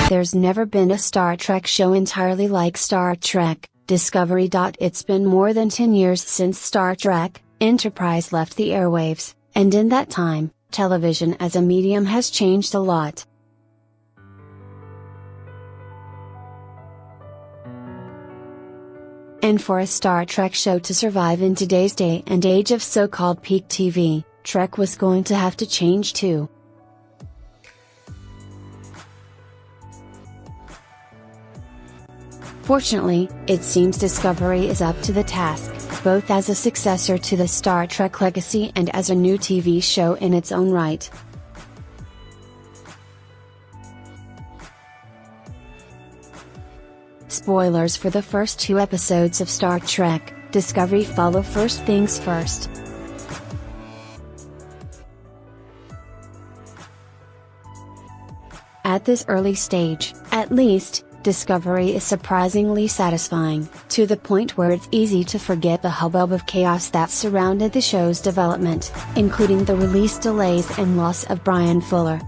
There's never been a Star Trek show entirely like Star Trek, Discovery. It's been more than 10 years since Star Trek, Enterprise left the airwaves, and in that time, television as a medium has changed a lot. And for a Star Trek show to survive in today's day and age of so-called peak TV, Trek was going to have to change too. Fortunately, it seems Discovery is up to the task, both as a successor to the Star Trek legacy and as a new TV show in its own right. Spoilers for the first 2 episodes of Star Trek, Discovery follow first things first. At this early stage, at least, Discovery is surprisingly satisfying, to the point where it's easy to forget the hubbub of chaos that surrounded the show's development, including the release delays and loss of Brian Fuller.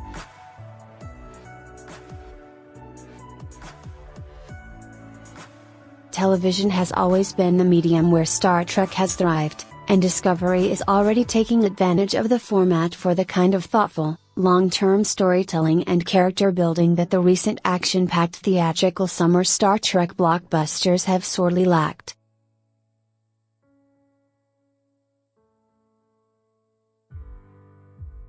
Television has always been the medium where Star Trek has thrived, and Discovery is already taking advantage of the format for the kind of thoughtful, long-term storytelling and character building that the recent action-packed theatrical summer Star Trek blockbusters have sorely lacked.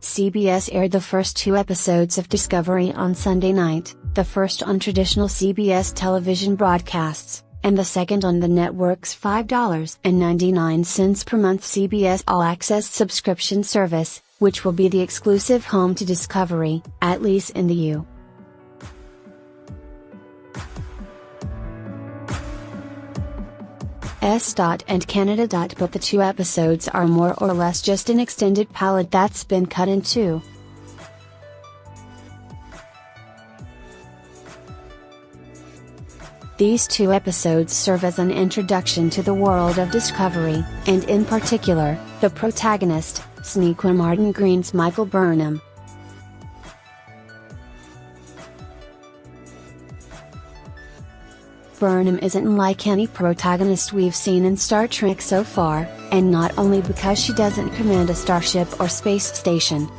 CBS aired the first 2 episodes of Discovery on Sunday night, the first on traditional CBS television broadcasts, and the second on the network's $5.99 per month CBS All Access subscription service, which will be the exclusive home to Discovery, at least in the U.S.and Canada.But the 2 episodes are more or less just an extended palette that's been cut in 2. These 2 episodes serve as an introduction to the world of Discovery, and in particular, the protagonist, Sneaker Martin Green's Michael Burnham. Burnham isn't like any protagonist we've seen in Star Trek so far, and not only because she doesn't command a starship or space station.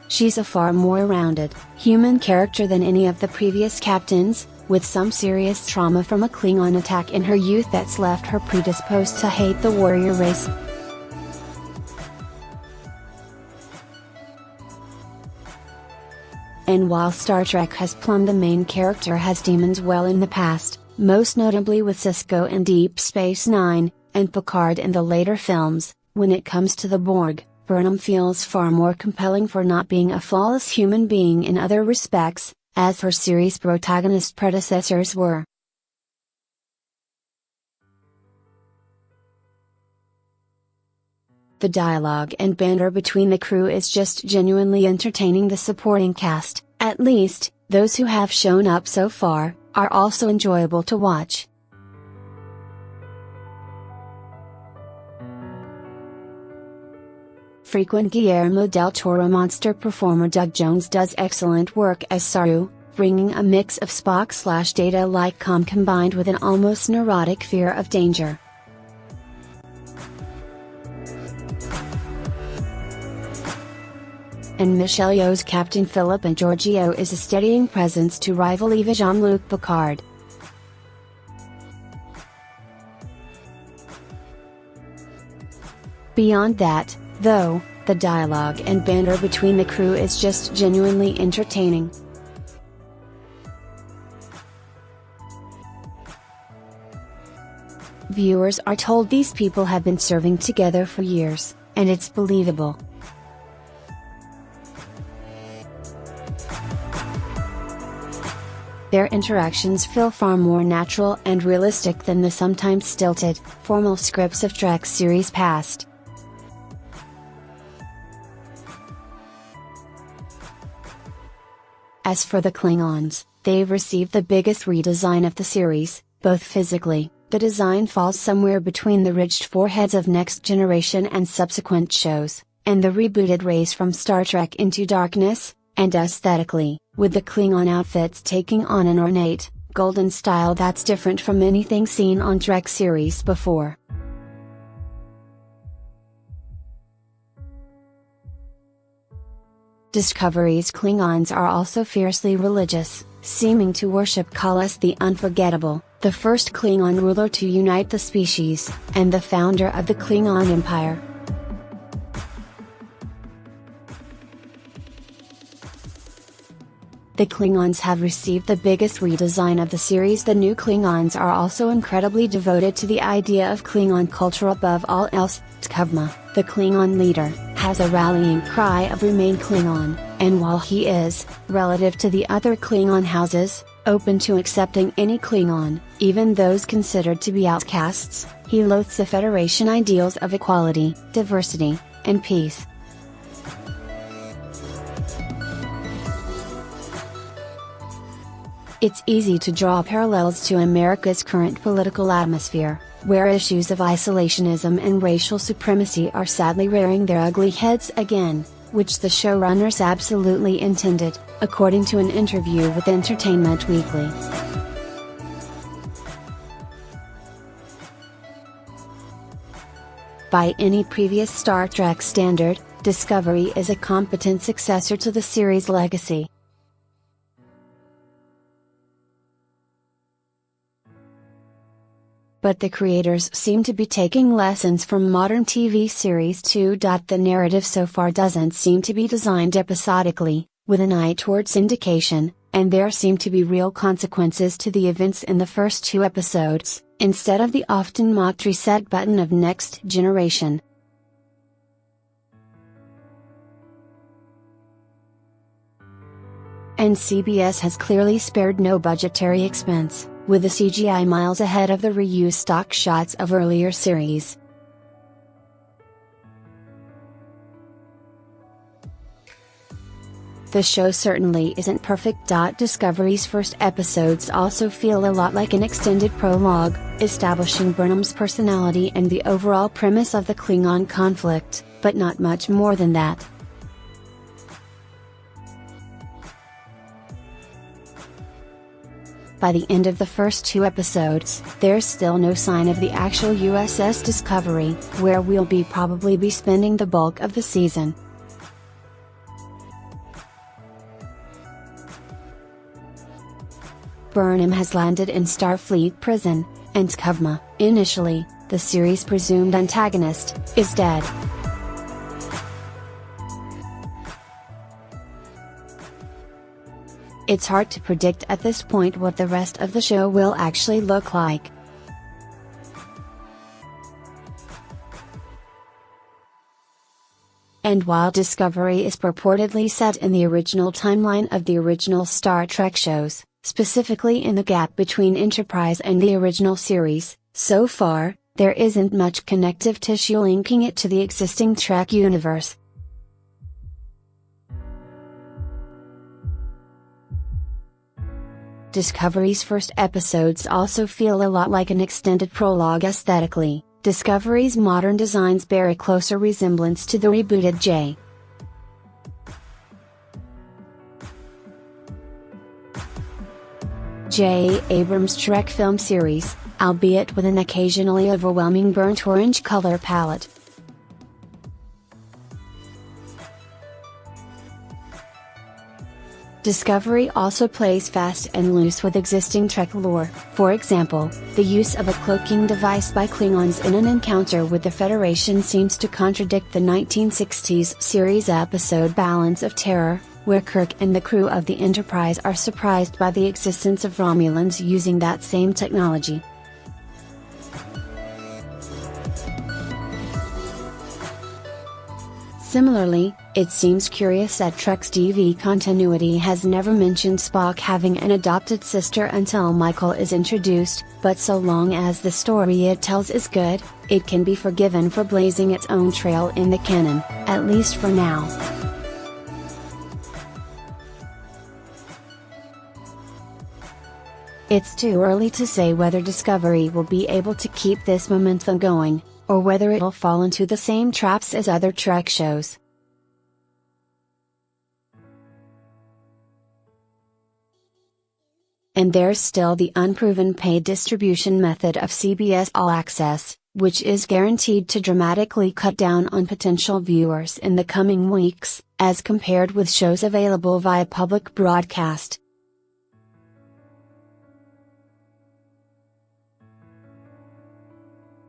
She's a far more rounded, human character than any of the previous captains, with some serious trauma from a Klingon attack in her youth that's left her predisposed to hate the warrior race. And while Star Trek has plumbed the main character has demons well in the past, most notably with Sisko in Deep Space Nine, and Picard in the later films, when it comes to the Borg, Burnham feels far more compelling for not being a flawless human being in other respects, as her series protagonist predecessors were. The dialogue and banter between the crew is just genuinely entertaining. The supporting cast, at least, those who have shown up so far, are also enjoyable to watch. Frequent Guillermo del Toro monster performer Doug Jones does excellent work as Saru, bringing a mix of Spock/Data-like calm combined with an almost neurotic fear of danger. And Michelle Yeoh's Captain Philip and Giorgio is a steadying presence to rival Eva Jean-Luc Picard. Beyond that, though, the dialogue and banter between the crew is just genuinely entertaining. Viewers are told these people have been serving together for years, and it's believable. Their interactions feel far more natural and realistic than the sometimes stilted, formal scripts of Trek series past. As for the Klingons, they've received the biggest redesign of the series, both physically. The design falls somewhere between the ridged foreheads of Next Generation and subsequent shows, and the rebooted race from Star Trek Into Darkness, and aesthetically, with the Klingon outfits taking on an ornate, golden style that's different from anything seen on Trek series before. Discovery's Klingons are also fiercely religious, seeming to worship Kahless the Unforgettable, the first Klingon ruler to unite the species, and the founder of the Klingon Empire. The Klingons have received the biggest redesign of the series. The new Klingons are also incredibly devoted to the idea of Klingon culture above all else. T'Kuvma, the Klingon leader, has a rallying cry of "Remain Klingon," and while he is, relative to the other Klingon houses, open to accepting any Klingon, even those considered to be outcasts, he loathes the Federation ideals of equality, diversity, and peace. It's easy to draw parallels to America's current political atmosphere, where issues of isolationism and racial supremacy are sadly rearing their ugly heads again, which the showrunners absolutely intended, according to an interview with Entertainment Weekly. By any previous Star Trek standard, Discovery is a competent successor to the series' legacy. But the creators seem to be taking lessons from modern TV series too. The narrative so far doesn't seem to be designed episodically, with an eye toward syndication, and there seem to be real consequences to the events in the first 2 episodes, instead of the often mocked reset button of Next Generation. And CBS has clearly spared no budgetary expense, with the CGI miles ahead of the reused stock shots of earlier series. The show certainly isn't perfect. Discovery's first episodes also feel a lot like an extended prologue, establishing Burnham's personality and the overall premise of the Klingon conflict, but not much more than that. By the end of the first 2 episodes, there's still no sign of the actual USS Discovery, where we'll probably be spending the bulk of the season. Burnham has landed in Starfleet prison, and T'Kuvma, initially, the series' presumed antagonist, is dead. It's hard to predict at this point what the rest of the show will actually look like. And while Discovery is purportedly set in the original timeline of the original Star Trek shows, specifically in the gap between Enterprise and the original series, so far, there isn't much connective tissue linking it to the existing Trek universe. Discovery's first episodes also feel a lot like an extended prologue aesthetically. Discovery's modern designs bear a closer resemblance to the rebooted J. J. Abrams' Trek film series, albeit with an occasionally overwhelming burnt orange color palette. Discovery also plays fast and loose with existing Trek lore. For example, the use of a cloaking device by Klingons in an encounter with the Federation seems to contradict the 1960s series episode Balance of Terror, where Kirk and the crew of the Enterprise are surprised by the existence of Romulans using that same technology. Similarly, it seems curious that Trek's TV continuity has never mentioned Spock having an adopted sister until Michael is introduced, but so long as the story it tells is good, it can be forgiven for blazing its own trail in the canon, at least for now. It's too early to say whether Discovery will be able to keep this momentum going, or whether it'll fall into the same traps as other Trek shows. And there's still the unproven paid distribution method of CBS All Access, which is guaranteed to dramatically cut down on potential viewers in the coming weeks, as compared with shows available via public broadcast.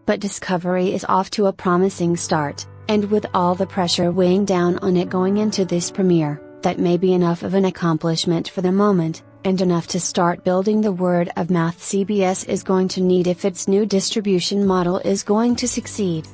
But Discovery is off to a promising start, and with all the pressure weighing down on it going into this premiere, that may be enough of an accomplishment for the moment, and enough to start building the word of mouth CBS is going to need if its new distribution model is going to succeed.